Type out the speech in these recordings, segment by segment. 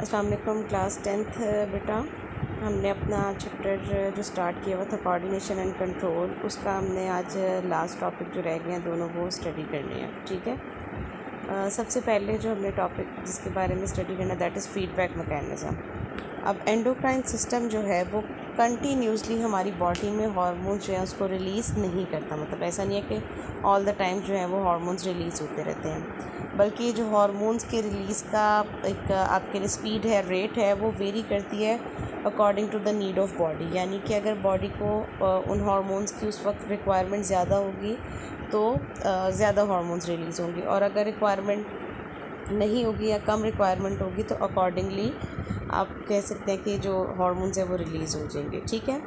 अस्सलाम वालेकुम class 10th बेटा। हमने अपना चैप्टर जो स्टार्ट किया हुआ था कोऑर्डिनेशन एंड कंट्रोल, उसका हमने आज लास्ट टॉपिक जो रह गए हैं दोनों वो स्टडी करने हैं। ठीक है। सबसे पहले जो हमने टॉपिक जिसके बारे में स्टडी करना दैट इज़ फीडबैक मैकेनिज़्म। अब एंडोक्राइन सिस्टम जो है वो कंटिन्यूसली हमारी बॉडी में हार्मोन्स जो है उसको रिलीज़ नहीं करता। मतलब ऐसा नहीं है कि ऑल द टाइम जो है वो हार्मोन्स रिलीज़ होते रहते हैं, बल्कि जो हार्मोन्स के रिलीज़ का एक आपके लिए स्पीड है, रेट है, वो वेरी करती है according to the need of body. यानी कि अगर बॉडी को उन हार्मोन्स की उस वक्त रिक्वायरमेंट ज़्यादा होगी तो ज़्यादा हार्मोन्स रिलीज़ होंगी, और अगर रिक्वायरमेंट नहीं होगी या कम रिक्वायरमेंट होगी तो अकॉर्डिंगली आप कह सकते हैं कि जो हार्मोन्स है वो रिलीज़ हो जाएंगे। ठीक है।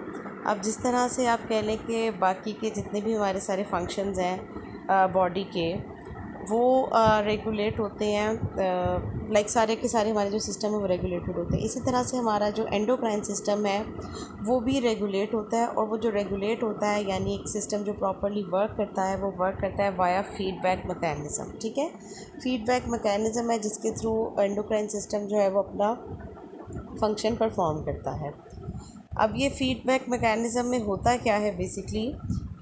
अब जिस तरह से आप कह लें कि बाकी के जितने भी हमारे सारे फंक्शंस हैं बॉडी के, वो रेगुलेट होते हैं, लाइक सारे के सारे हमारे जो सिस्टम है वो रेगुलेटेड होते हैं। इसी तरह से हमारा जो एंडोक्राइन सिस्टम है वो भी रेगुलेट होता है, और वो जो रेगुलेट होता है यानी एक सिस्टम जो प्रॉपर्ली वर्क करता है वो वर्क करता है वाया फीडबैक मैकेनिज़्म। ठीक है। फीडबैक मैकेनिज़्म है जिसके थ्रू एंडोक्राइन सिस्टम जो है वो अपना फंक्शन परफॉर्म करता है। अब ये फीडबैक मैकेनिज़्म में होता क्या है बेसिकली,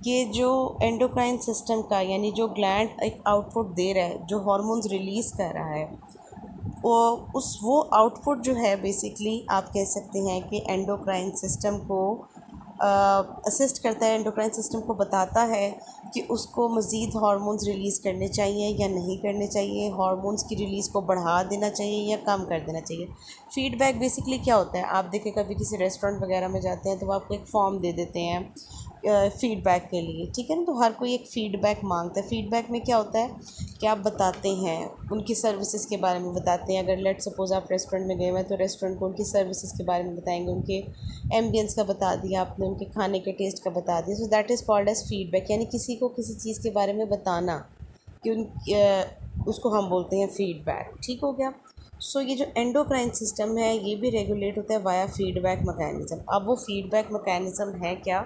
कि जो एंडोक्राइन सिस्टम का यानी जो ग्लैंड एक आउटपुट दे रहा है, जो हार्मोन्स रिलीज़ कर रहा है, वो आउटपुट जो है बेसिकली आप कह सकते हैं कि एंडोक्राइन सिस्टम को असिस्ट करता है, एंडोक्राइन सिस्टम को बताता है कि उसको मज़ीद हार्मोन्स रिलीज़ करने चाहिए या नहीं करने चाहिए, हार्मोन्स की रिलीज़ को बढ़ा देना चाहिए या कम कर देना चाहिए। फ़ीडबैक बेसिकली क्या होता है, आप देखें कभी किसी रेस्टोरेंट वगैरह में जाते हैं तो वो आपको एक फॉर्म दे देते हैं फ़ीडबैक के लिए। ठीक है ना। तो हर कोई एक फ़ीडबैक मांगता है। फ़ीडबैक में क्या होता है कि आप बताते हैं उनकी सर्विसेज के बारे में बताते हैं। अगर लेट सपोज़ आप रेस्टोरेंट में गए हुए हैं तो रेस्टोरेंट को उनकी सर्विसेज के बारे में बताएंगे, उनके एम्बियंस का बता दिया आपने, उनके खाने के टेस्ट का बता दिया। So that is called as feedback, यानी किसी को किसी चीज़ के बारे में बताना कि उसको हम बोलते हैं फ़ीडबैक। ठीक हो गया। सो ये जो एंडोक्राइन सिस्टम है ये भी रेगुलेट होता है वाया फीडबैक मैकेनिज़्म। अब वो फीडबैक मैकेनिज़्म है क्या,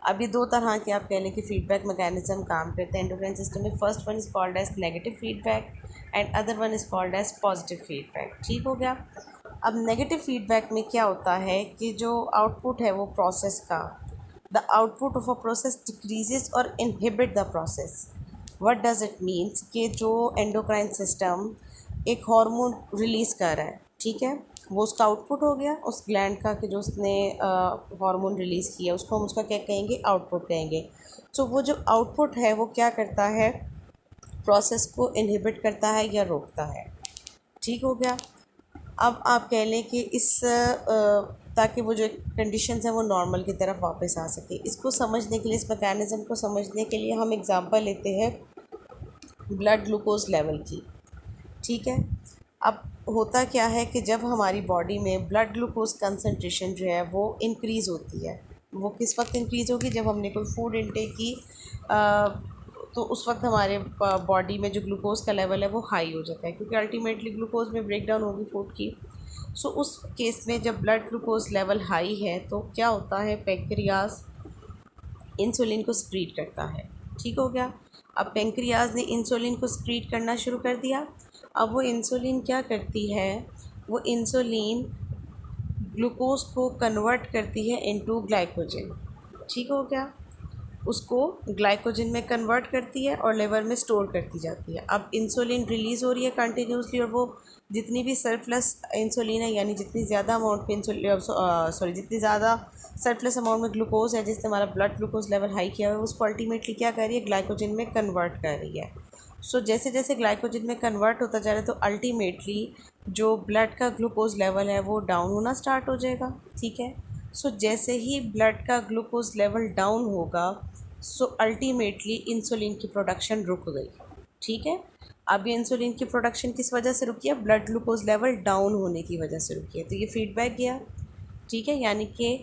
अब ये दो तरह के आप कह लें कि फीडबैक मैकेनिज़्म काम करते हैं एंडोक्राइन सिस्टम में। First one is called as negative feedback and other one is called as positive feedback. ठीक हो गया। अब नेगेटिव फीडबैक में क्या होता है कि जो आउटपुट है वो प्रोसेस का, the output of a process decreases और inhibit the process. What does it means कि जो एंडोक्राइन सिस्टम एक हार्मोन रिलीज़ कर रहा है, ठीक है, वो उसका आउटपुट हो गया उस ग्लैंड का कि जो उसने हार्मोन रिलीज़ किया, उसको हम उसका क्या कहेंगे, आउटपुट कहेंगे। तो वो जो आउटपुट है वो क्या करता है, प्रोसेस को इनहिबिट करता है या रोकता है। ठीक हो गया। अब आप कह लें कि ताकि वो जो कंडीशंस हैं वो नॉर्मल की तरफ वापस आ सके, इसको समझने के लिए, इस मैकेनिज़्म को समझने के लिए हम एग्जांपल लेते हैं ब्लड ग्लूकोज लेवल की। ठीक है। अब होता क्या है कि जब हमारी बॉडी में ब्लड ग्लूकोज कंसनट्रेशन जो है वो इंक्रीज़ होती है, वो किस वक्त इंक्रीज़ होगी, जब हमने कोई फूड इनटेक की तो उस वक्त हमारे बॉडी में जो ग्लूकोज का लेवल है वो हाई हो जाता है, क्योंकि अल्टीमेटली ग्लूकोज में ब्रेक डाउन होगी फूड की। सो उस केस में जब ब्लड ग्लूकोज लेवल हाई है तो क्या होता है, पेंक्रियाज इंसुलिन को स्क्रीट करता है। ठीक हो गया। अब पेंक्रियाज ने इंसुलिन को स्क्रीट करना शुरू कर दिया। अब वो इंसुलिन क्या करती है, वो इंसुलिन ग्लूकोज को कन्वर्ट करती है इनटू ग्लाइकोजन। ठीक हो गया। उसको ग्लाइकोजन में कन्वर्ट करती है और लिवर में स्टोर करती जाती है। अब इंसुलिन रिलीज़ हो रही है कंटिन्यूसली, और वो जितनी भी सरप्लस इंसुलिन है यानी जितनी ज़्यादा अमाउंट में जितनी ज़्यादा सरप्लस अमाउंट में ग्लूकोज है जिसने हमारा ब्लड ग्लूकोज लेवल हाई किया हुआ है, उसको अल्टीमेटली क्या कर रही है, ग्लाइकोजन में कन्वर्ट कर रही है। जैसे जैसे ग्लाइकोजन में कन्वर्ट होता जा रहा है तो अल्टीमेटली जो ब्लड का ग्लूकोज लेवल है वो डाउन होना स्टार्ट हो जाएगा। ठीक है। जैसे ही ब्लड का ग्लूकोज लेवल डाउन होगा अल्टीमेटली इंसुलिन की प्रोडक्शन रुक गई। ठीक है। अब ये इंसुलिन की प्रोडक्शन किस वजह से रुकी है, ब्लड ग्लूकोज लेवल डाउन होने की वजह से रुकी है। तो ये फीडबैक गया। ठीक है। यानी कि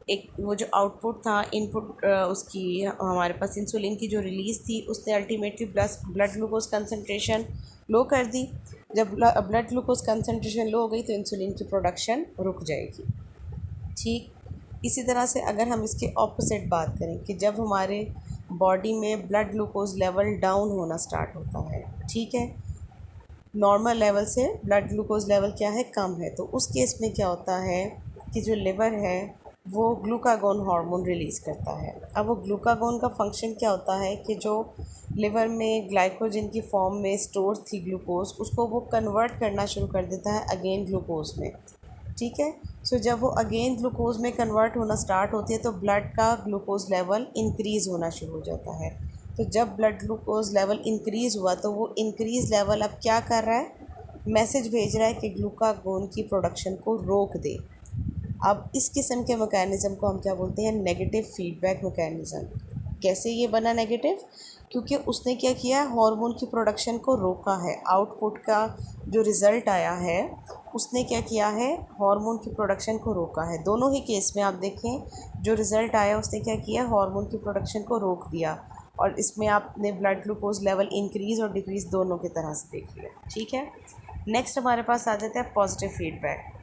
एक वो जो आउटपुट था, इनपुट उसकी हमारे पास इंसुलिन की जो रिलीज़ थी उसने अल्टीमेटली ब्लड ग्लूकोज कंसनट्रेशन लो कर दी। जब ब्लड ग्लूकोज कंसनट्रेशन लो हो गई तो इंसुलिन की प्रोडक्शन रुक जाएगी। ठीक। इसी तरह से अगर हम इसके ऑपोजिट बात करें कि जब हमारे बॉडी में ब्लड ग्लूकोज लेवल डाउन होना स्टार्ट होता है, ठीक है, नॉर्मल लेवल से ब्लड ग्लूकोज लेवल क्या है, कम है, तो उस केस में क्या होता है कि जो लिवर है वो ग्लूकागोन हार्मोन रिलीज़ करता है। अब वो ग्लूकागोन का फंक्शन क्या होता है कि जो लिवर में ग्लाइकोजन की फॉर्म में स्टोर थी ग्लूकोज, उसको वो कन्वर्ट करना शुरू कर देता है अगेन ग्लूकोज में। ठीक है, सो जब वो अगेन ग्लूकोज में कन्वर्ट होना स्टार्ट होती है तो ब्लड का ग्लूकोज लेवल इंक्रीज़ होना शुरू हो जाता है। तो जब ब्लड ग्लूकोज लेवल इंक्रीज़ हुआ तो वो इंक्रीज़ लेवल अब क्या कर रहा है, मैसेज भेज रहा है कि ग्लूकागोन की प्रोडक्शन को रोक दे। अब इस किस्म के मैकेनिज़्म को हम क्या बोलते हैं, नेगेटिव फीडबैक मैकेनिज़्म। कैसे ये बना नेगेटिव, क्योंकि उसने क्या किया, हार्मोन की प्रोडक्शन को रोका है। आउटपुट का जो रिज़ल्ट आया है उसने क्या किया है, हार्मोन की प्रोडक्शन को रोका है। दोनों ही केस में आप देखें जो रिज़ल्ट आया उसने क्या किया, हार्मोन की प्रोडक्शन को रोक दिया। और इसमें आपने ब्लड ग्लूकोज लेवल इंक्रीज़ और डिक्रीज़ दोनों की तरह से देख लिया। ठीक है, नेक्स्ट हमारे पास आ जाता है पॉजिटिव फीडबैक।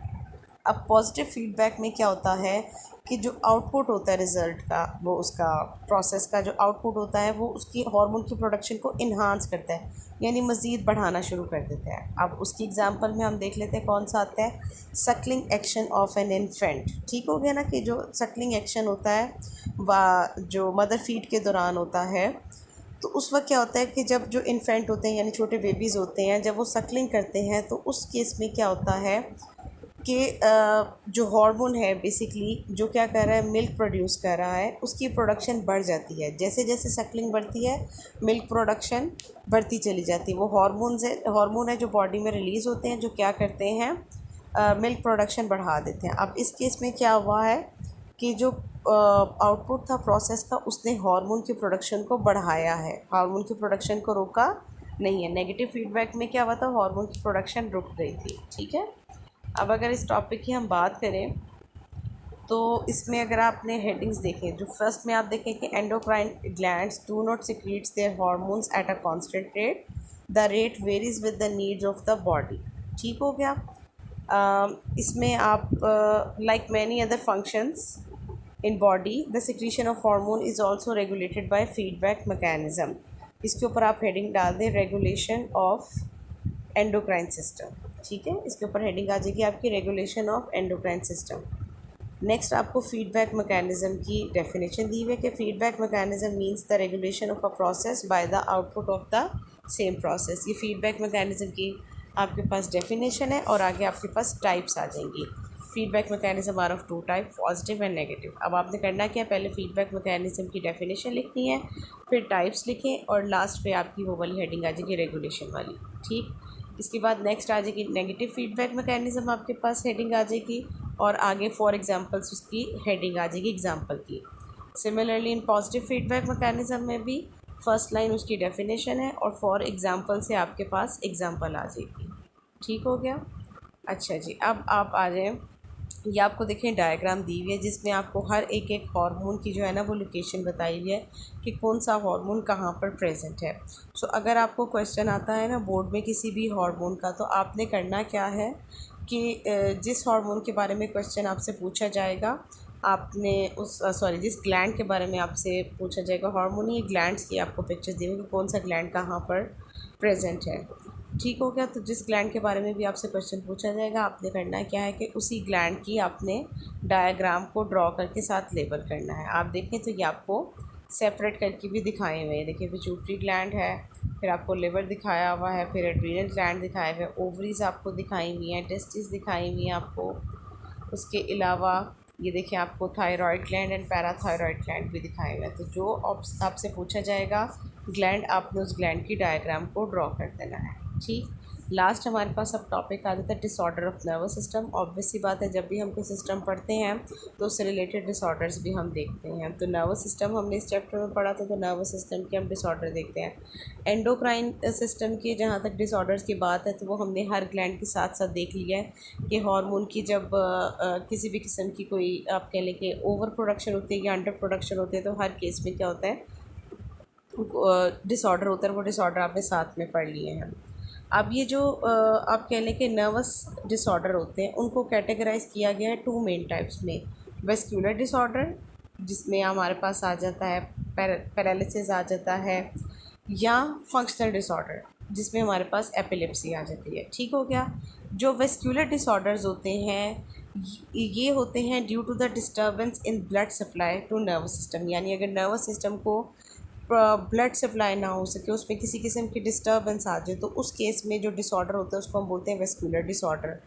अब पॉजिटिव फीडबैक में क्या होता है कि जो आउटपुट होता है रिज़ल्ट का, वो उसका प्रोसेस का जो आउटपुट होता है वो उसकी हार्मोन की प्रोडक्शन को इन्हांस करता है, यानी मज़ीद बढ़ाना शुरू कर देता है। अब उसकी एग्जांपल में हम देख लेते हैं कौन सा आता है, सक्लिंग एक्शन ऑफ एन इन्फेंट। ठीक हो गया ना, कि जो सक्लिंग एक्शन होता है वह जो मदर फीड के दौरान होता है, तो उस वक्त क्या होता है कि जब जो इन्फेंट होते हैं यानी छोटे बेबीज़ होते हैं, जब वो सक्लिंग करते हैं तो उस केस में क्या होता है कि जो हार्मोन है बेसिकली जो क्या कर रहा है, मिल्क प्रोड्यूस कर रहा है, उसकी प्रोडक्शन बढ़ जाती है। जैसे जैसे सक्लिंग बढ़ती है मिल्क प्रोडक्शन बढ़ती चली जाती है। वो हार्मोन है जो बॉडी में रिलीज़ होते हैं, जो क्या करते हैं, मिल्क प्रोडक्शन बढ़ा देते हैं। अब इस केस में क्या हुआ है कि जो आउटपुट था प्रोसेस का, उसने हार्मोन की प्रोडक्शन को बढ़ाया है, हार्मोन की प्रोडक्शन को रोका नहीं है। नेगेटिव फीडबैक में क्या हुआ था, हार्मोन की प्रोडक्शन रुक गई थी। ठीक है, अब अगर इस टॉपिक की हम बात करें तो इसमें अगर आपने हेडिंग्स देखें, जो फर्स्ट में आप देखें कि endocrine glands do not secretes their hormones at a constant rate, the rate varies with the needs of the body. ठीक हो गया। इसमें आप like many other functions in body the secretion of hormone is also regulated by feedback mechanism. इसके ऊपर आप heading डाल दें रेगुलेशन ऑफ एंडोक्राइन सिस्टम। ठीक है, इसके ऊपर हेडिंग आ जाएगी आपकी regulation of endocrine system. Next आपको फीडबैक मैकेनिज़्म की डेफिनेशन दी हुई है कि feedback mechanism means the regulation of a process by the output of the same process. ये फीडबैक मैकेनिज़्म की आपके पास डेफिनेशन है और आगे आपके पास टाइप्स आ जाएंगी। Feedback mechanism are of two type, positive and negative. अब आपने करना क्या, पहले फीडबैक मैकेनिज़्म की डेफिनेशन लिखनी है, फिर टाइप्स लिखें और लास्ट पे आपकी वो वाली हेडिंग आ जाएगी रेगुलेशन वाली। ठीक, इसके बाद नेक्स्ट आ जाएगी नेगेटिव फीडबैक मैकेनिज़्म, आपके पास हेडिंग आ जाएगी और आगे फॉर एग्जांपल्स उसकी हेडिंग आ जाएगी एग्जांपल की। Similarly in positive feedback mechanism में भी फर्स्ट लाइन उसकी डेफिनेशन है और फॉर एग्जांपल से आपके पास एग्जांपल आ जाएगी। ठीक हो गया। अच्छा जी, अब आप आ जाएँ, ये आपको देखें डायग्राम दी हुई है जिसमें आपको हर एक एक हार्मोन की जो है ना वो लोकेशन बताई हुई है कि कौन सा हार्मोन कहाँ पर प्रेजेंट है। सो अगर आपको क्वेश्चन आता है ना बोर्ड में किसी भी हार्मोन का, तो आपने करना क्या है कि जिस हार्मोन के बारे में क्वेश्चन आपसे पूछा जाएगा, आपने उस जिस ग्लैंड के बारे में आपसे पूछा जाएगा, हार्मोन ये ग्लैंड्स की आपको पिक्चर्स दी हुई कि कौन सा ग्लैंड कहाँ पर प्रेजेंट है। ठीक हो गया। तो जिस ग्लैंड के बारे में भी आपसे क्वेश्चन पूछा जाएगा, आपने करना क्या है कि उसी ग्लैंड की आपने डायग्राम को ड्रॉ करके साथ लेबल करना है। आप देखें तो ये आपको सेपरेट करके भी दिखाए हुए हैं। देखिए पिट्यूटरी ग्लैंड है, फिर आपको लिवर दिखाया हुआ है, फिर एड्रीनल ग्लैंड दिखाए हुए हैं, ओवरीज आपको दिखाई हुई हैं, टेस्टिस दिखाई हुई हैं आपको। उसके अलावा ये देखिए आपको thyroid gland and parathyroid gland भी दिखाए हुए हैं। तो जो आपसे पूछा जाएगा ग्लैंड, आपने उस ग्लैंड की डायग्राम को ड्रॉ कर देना है। ठीक, लास्ट हमारे पास अब टॉपिक आ जाता है disorder of nervous system. Obvious सी बात है, जब भी हम कोई सिस्टम पढ़ते हैं तो उससे रिलेटेड डिसऑर्डर्स भी हम देखते हैं। तो नर्वस सिस्टम हमने इस चैप्टर में पढ़ा था, तो नर्वस सिस्टम के हम डिसऑर्डर देखते हैं। एंडोक्राइन सिस्टम की जहाँ तक डिसऑर्डर्स की बात है तो वो हमने हर ग्लैंड के साथ साथ देख लिया है कि हार्मोन की जब किसी भी किस्म की कोई आप कह लें कि ओवर प्रोडक्शन होती है या अंडर प्रोडक्शन होती है, तो हर केस में क्या होता है डिसऑर्डर होता है। वो डिसऑर्डर आपने साथ में पढ़ लिए हैं। अब ये जो आप कह लें कि नर्वस डिसऑर्डर होते हैं, उनको कैटेगराइज किया गया है टू मेन टाइप्स में। वेस्कुलर डिसऑर्डर जिसमें हमारे पास आ जाता है पैरालिसिस आ जाता है, या फंक्शनल डिसऑर्डर जिसमें हमारे पास एपिलेप्सी आ जाती है। ठीक हो गया। जो वेस्कुलर डिसऑर्डर्स होते हैं ये होते हैं due to the disturbance in blood supply to nervous system, यानी अगर नर्वस सिस्टम को ब्लड सप्लाई ना हो सके, उसमें किसी किस्म की डिस्टर्बेंस आ जाए, तो उस केस में जो डिसऑर्डर होता है उसको हम बोलते हैं वेस्कुलर डिसऑर्डर।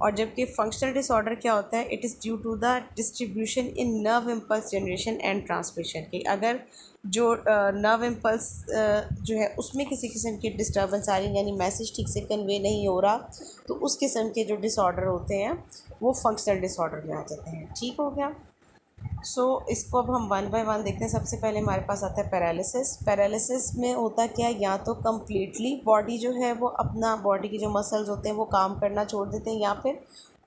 और जबकि फंक्शनल डिसऑर्डर क्या होता है, it is due to the distribution in nerve impulse generation and transmission की। अगर जो नर्व इम्पल्स जो है उसमें किसी किस्म की डिस्टर्बेंस आ रही है, यानी मैसेज ठीक से कन्वे नहीं हो रहा, तो उस किस्म के जो डिसऑर्डर होते हैं वो फंक्शनल डिसऑर्डर में आ जाते हैं। ठीक हो गया। इसको अब हम वन बाय वन देखते हैं। सबसे पहले हमारे पास आता है पैरालिसिस। पैरालिसिस में होता क्या है, या तो कम्प्लीटली बॉडी जो है वो अपना बॉडी के जो मसल्स होते हैं वो काम करना छोड़ देते हैं, या फिर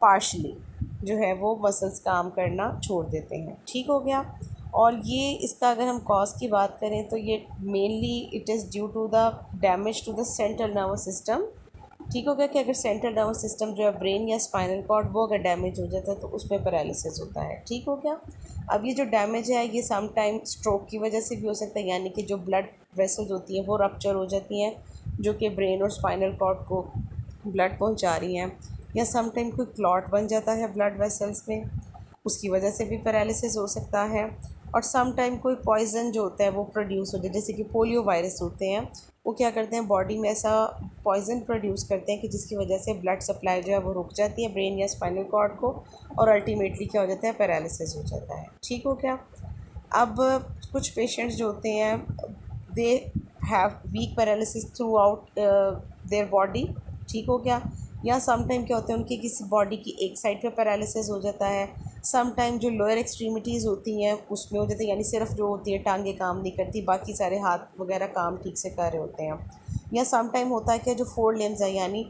पार्शली जो है वो मसल्स काम करना छोड़ देते हैं। ठीक हो गया। और ये इसका अगर हम कॉज की बात करें तो ये mainly it is due to the damage to the central nervous system. ठीक हो गया कि अगर सेंट्रल नर्वस सिस्टम जो है ब्रेन या स्पाइनल कॉर्ड वो अगर डैमेज हो जाता है तो उसमें पैरालिसिस होता है। ठीक हो गया। अब ये जो डैमेज है ये सम टाइम स्ट्रोक की वजह से भी हो सकता है, यानी कि जो ब्लड वेसल्स होती हैं वो रप्चर हो जाती हैं जो कि ब्रेन और स्पाइनल कॉर्ड को ब्लड पहुंचा रही हैं, या सम टाइम कोई क्लॉट बन जाता है ब्लड वेसल्स में, उसकी वजह से भी पैरालिसिस हो सकता है। और सम टाइम कोई पॉइज़न जो होता है वो प्रोड्यूस होता है, जैसे कि पोलियो वायरस होते हैं, वो क्या करते हैं बॉडी में ऐसा पॉइज़न प्रोड्यूस करते हैं कि जिसकी वजह से ब्लड सप्लाई जो है वो रुक जाती है ब्रेन या स्पाइनल कॉर्ड को, और अल्टीमेटली क्या हो जाता है, पैरालिसिस हो जाता है। ठीक हो गया। अब कुछ पेशेंट्स जो होते हैं they have weak paralysis through out their body. ठीक हो गया। या सम टाइम क्या होता है उनकी किसी बॉडी की एक साइड पे पैरालिसिस हो जाता है। सम टाइम जो लोअर एक्सट्रीमिटीज़ होती हैं उसमें हो जाती है, यानी सिर्फ जो होती है टांगे काम नहीं करती, बाकी सारे हाथ वगैरह काम ठीक से कर रहे होते हैं। या सम टाइम होता है कि जो फोर लिम्स है यानी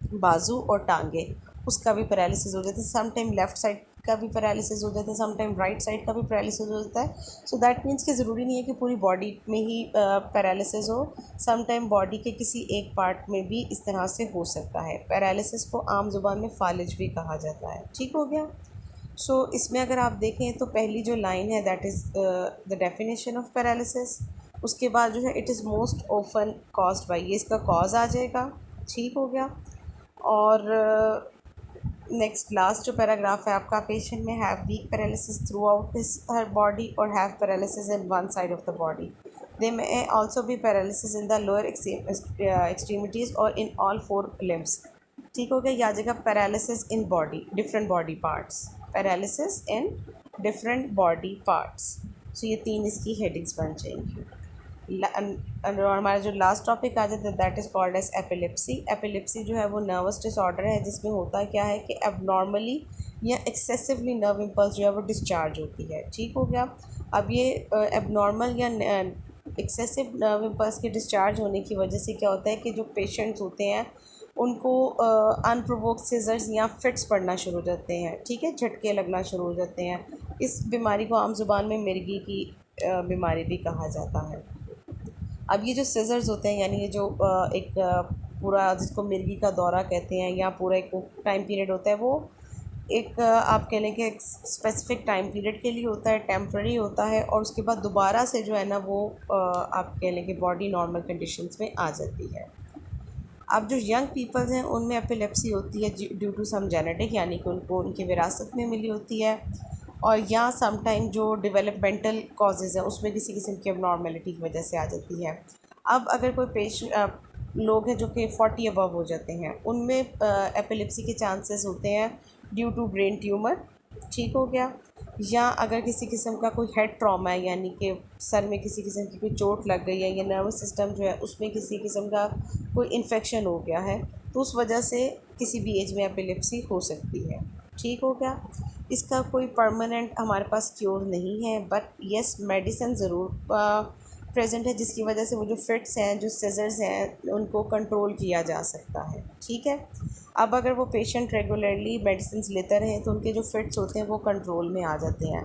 बाजू और टांगे, उसका भी पैरालिसिस हो जाता है। सम टाइम लेफ़्ट साइड का भी पैरालिसिस हो जाता है, सम टाइम राइट साइड का भी पैरालिसिस हो जाता है। सो दैट मीन्स कि ज़रूरी नहीं है कि पूरी बॉडी में ही पैरालिसिस हो, सम टाइम बॉडी के किसी एक पार्ट में भी इस तरह से हो सकता है। पैरालिसिस को आम जुबान में फालिज भी कहा जाता है। ठीक हो गया। इसमें अगर आप देखें तो पहली जो लाइन है that is the definition of paralysis, उसके बाद जो है it is most often caused by, ये इसका कॉज आ जाएगा। ठीक हो गया। और नेक्स्ट लास्ट जो पैराग्राफ है आपका, पेशेंट में have weak paralysis throughout his her body और have paralysis in one side of the body. They may also be paralysis in the lower extremities और इन ऑल फोर लिम्स। ठीक हो गया। या जगह paralysis in body different body parts, paralysis in different body parts. ये तीन इसकी headings बन जाएंगी। और हमारा जो लास्ट टॉपिक आ जाता है that is called as epilepsy. Epilepsy जो है वो नर्वस डिसऑर्डर है जिसमें होता क्या है कि एबनॉर्मली या एक्सेसिवली नर्व इम्पल्स जो है वो डिस्चार्ज होती है। ठीक हो गया। अब ये एबनॉर्मल या एक्सेसिव नर्व इम्पल्स के डिस्चार्ज होने की वजह से क्या होता है कि जो पेशेंट्स होते हैं उनको अनप्रोवोक्ड सीजर्स या फिट्स पड़ना शुरू हो जाते हैं। ठीक है, झटके लगना शुरू हो जाते हैं। इस बीमारी को आम जुबान में मिर्गी की बीमारी भी कहा जाता है। अब ये जो सीजर्स होते हैं, यानी ये जो एक पूरा जिसको मिर्गी का दौरा कहते हैं, या पूरा एक टाइम पीरियड होता है, वो एक आप कह लें कि एक स्पेसिफिक टाइम पीरियड के लिए होता है, टेम्प्रेरी होता है, और उसके बाद दोबारा से जो है ना वो आप कह लें कि बॉडी नॉर्मल कंडीशंस में आ जाती है। अब जो यंग पीपल्स हैं उनमें एपिलेप्सी होती है ड्यू टू सम जेनेटिक, यानी कि उनको उनकी विरासत में मिली होती है, और या सम टाइम जो डेवलपमेंटल कॉजेज़ हैं उसमें किसी किस्म की अबनॉर्मेलिटी की वजह से आ जाती है। अब अगर कोई लोग हैं जो कि 40 अबव हो जाते हैं, उनमें एपिलेप्सी के चांसेस होते हैं ड्यू टू ब्रेन ट्यूमर। ठीक हो गया। या अगर किसी किस्म का कोई हेड ट्रॉमा है, यानी कि सर में किसी किस्म की कोई चोट लग गई है, या नर्वस सिस्टम जो है उसमें किसी किस्म का कोई इन्फेक्शन हो गया है, तो उस वजह से किसी भी एज में एपिलेप्सी हो सकती है। ठीक हो गया। इसका कोई परमानेंट हमारे पास क्योर नहीं है, बट येस मेडिसिन ज़रूर प्रेजेंट है जिसकी वजह से वो जो फिट्स हैं, जो सीजर्स हैं, उनको कंट्रोल किया जा सकता है। ठीक है। अब अगर वो पेशेंट रेगुलरली मेडिसिन लेते रहें तो उनके जो फिट्स होते हैं वो कंट्रोल में आ जाते हैं,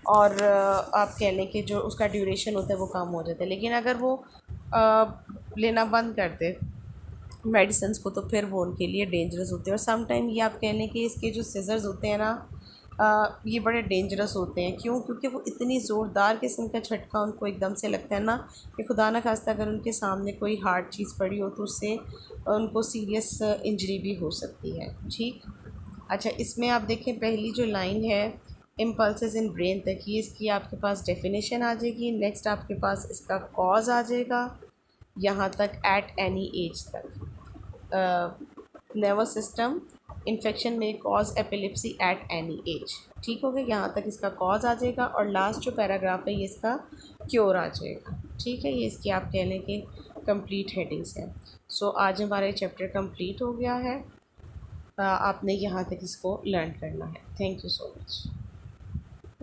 और आप कह लें कि जो उसका ड्यूरेशन होता है वो कम हो जाता है। लेकिन अगर वो लेना बंद कर दे मेडिसिन को तो फिर वो उनके लिए डेंजरस होते हैं। और सम टाइम ये आप कह लें कि इसके जो सीजर्स होते हैं ना ये बड़े डेंजरस होते हैं। क्यों? क्योंकि वो इतनी ज़ोरदार किस्म का झटका उनको एकदम से लगता है ना कि खुदा न खास्ता अगर उनके सामने कोई हार्ड चीज़ पड़ी हो तो उससे उनको सीरियस इंजरी भी हो सकती है। ठीक। अच्छा, इसमें आप देखें पहली जो लाइन है इम्पल्सेस इन ब्रेन तक, ये इसकी आपके पास डेफिनेशन आ जाएगी। नेक्स्ट आपके पास इसका कॉज आ जाएगा, यहाँ तक एट एनी एज तक। नर्वस सिस्टम इन्फेक्शन में cause epilepsy at any as. ठीक हो गया, यहाँ तक इसका कॉज आ जाएगा और लास्ट जो पैराग्राफ है ये इसका क्योर आ जाएगा। ठीक है, ये इसकी आप कह लें कि कंप्लीट हेडिंग्स हैं। सो आज हमारा चैप्टर कंप्लीट हो गया है। आपने यहाँ तक इसको लर्न करना है। Thank you so much.